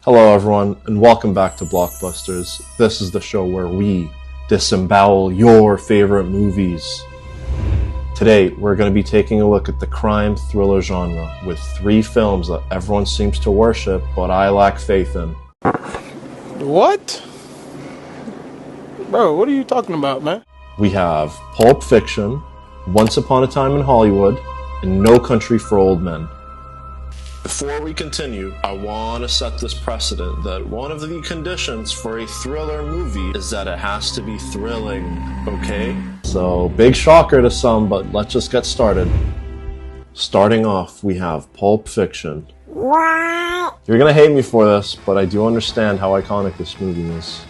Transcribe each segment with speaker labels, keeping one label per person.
Speaker 1: Hello everyone, and welcome back to BlockBusters. This is the show where we disembowel your favorite movies. Today, we're going to be taking a look at the crime thriller genre with 3 films that everyone seems to worship, but I lack faith in.
Speaker 2: What? Bro, what are you talking about, man?
Speaker 1: We have Pulp Fiction, Once Upon a Time in Hollywood, and No Country for Old Men. Before we continue, I want to set this precedent that one of the conditions for a thriller movie is that it has to be thrilling, okay? So, big shocker to some, but let's just get started. Starting off, we have Pulp Fiction. You're gonna hate me for this, but I do understand how iconic this movie is.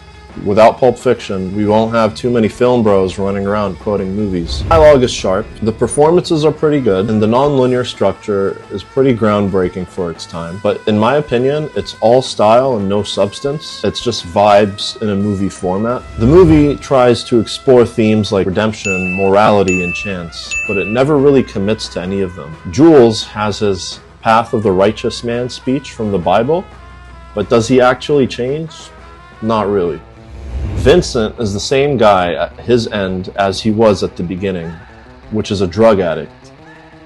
Speaker 1: Without Pulp Fiction, we won't have too many film bros running around quoting movies. Dialogue is sharp, the performances are pretty good, and the non-linear structure is pretty groundbreaking for its time. But in my opinion, it's all style and no substance. It's just vibes in a movie format. The movie tries to explore themes like redemption, morality, and chance, but it never really commits to any of them. Jules has his Path of the Righteous Man speech from the Bible, but does he actually change? Not really. Vincent is the same guy at his end as he was at the beginning, which is a drug addict.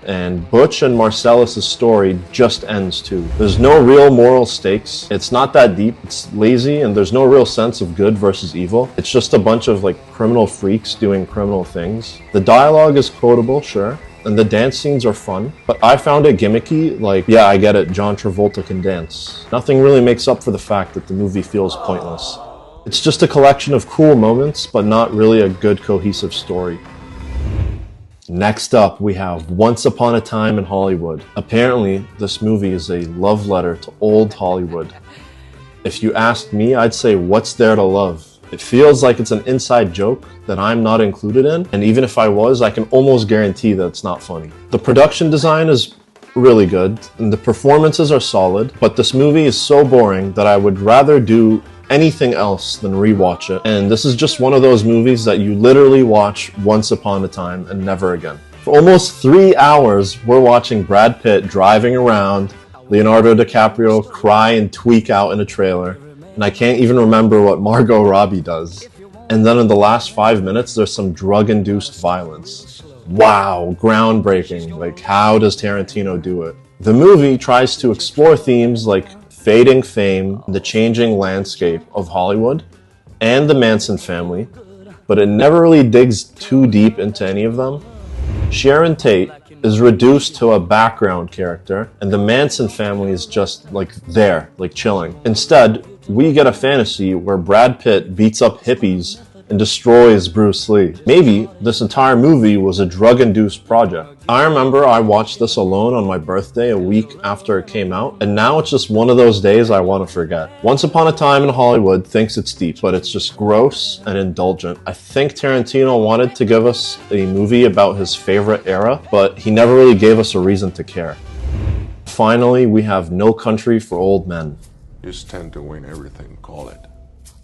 Speaker 1: And Butch and Marcellus' story just ends too. There's no real moral stakes. It's not that deep. It's lazy, and there's no real sense of good versus evil. It's just a bunch of criminal freaks doing criminal things. The dialogue is quotable, sure, and the dance scenes are fun, but I found it gimmicky. Yeah, I get it, John Travolta can dance. Nothing really makes up for the fact that the movie feels pointless. It's just a collection of cool moments, but not really a good cohesive story. Next up, we have Once Upon a Time in Hollywood. Apparently, this movie is a love letter to old Hollywood. If you asked me, I'd say, what's there to love? It feels like it's an inside joke that I'm not included in, and even if I was, I can almost guarantee that it's not funny. The production design is really good, and the performances are solid, but this movie is so boring that I would rather do anything else than rewatch it. And this is just one of those movies that you literally watch once upon a time and never again. For almost 3 hours, we're watching Brad Pitt driving around, Leonardo DiCaprio cry and tweak out in a trailer, and I can't even remember what Margot Robbie does. And then in the last 5 minutes, there's some drug-induced violence. Wow, groundbreaking. How does Tarantino do it? The movie tries to explore themes like fading fame, the changing landscape of Hollywood, and the Manson family, but it never really digs too deep into any of them. Sharon Tate is reduced to a background character, and the Manson family is just there, chilling. Instead, we get a fantasy where Brad Pitt beats up hippies and destroys Bruce Lee. Maybe this entire movie was a drug-induced project. I remember I watched this alone on my birthday a week after it came out, and now it's just one of those days I want to forget. Once Upon a Time in Hollywood thinks it's deep, but it's just gross and indulgent. I think Tarantino wanted to give us a movie about his favorite era, but he never really gave us a reason to care. Finally, we have No Country for Old Men.
Speaker 3: You stand to win everything, call it.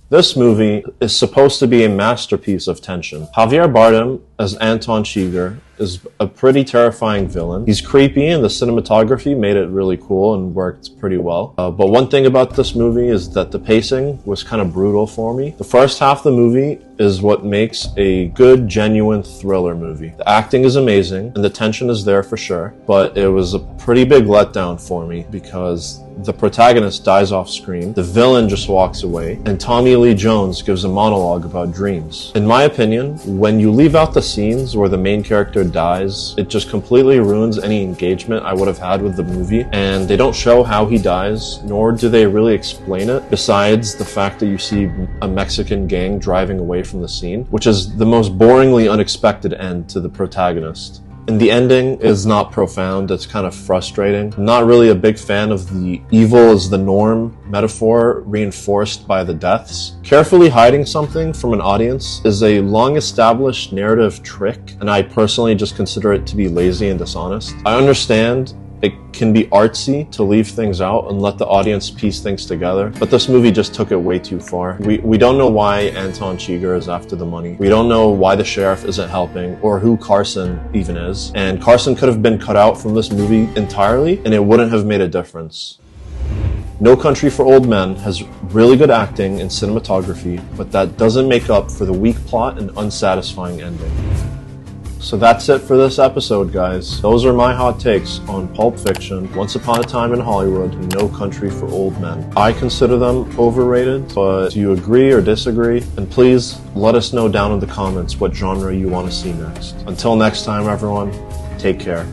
Speaker 1: This movie is supposed to be a masterpiece of tension. Javier Bardem as Anton Chigurh is a pretty terrifying villain. He's creepy, and the cinematography made it really cool and worked pretty well. But one thing about this movie is that the pacing was kind of brutal for me. The first half of the movie is what makes a good, genuine thriller movie. The acting is amazing, and the tension is there for sure, but it was a pretty big letdown for me because the protagonist dies off screen, the villain just walks away, and Tommy Lee Jones gives a monologue about dreams. In my opinion, when you leave out the scenes where the main character dies, it just completely ruins any engagement I would have had with the movie, and they don't show how he dies, nor do they really explain it, besides the fact that you see a Mexican gang driving away from the scene, which is the most boringly unexpected end to the protagonist. And the ending is not profound, it's kind of frustrating. I'm not really a big fan of the evil is the norm metaphor reinforced by the deaths. Carefully hiding something from an audience is a long-established narrative trick, and I personally just consider it to be lazy and dishonest. I understand it can be artsy to leave things out and let the audience piece things together, but this movie just took it way too far. We don't know why Anton Chigurh is after the money. We don't know why the sheriff isn't helping, or who Carson even is. And Carson could have been cut out from this movie entirely, and it wouldn't have made a difference. No Country for Old Men has really good acting and cinematography, but that doesn't make up for the weak plot and unsatisfying ending. So that's it for this episode, guys. Those are my hot takes on Pulp Fiction, Once Upon a Time in Hollywood, and No Country for Old Men. I consider them overrated, but do you agree or disagree? And please let us know down in the comments what genre you want to see next. Until next time, everyone, take care.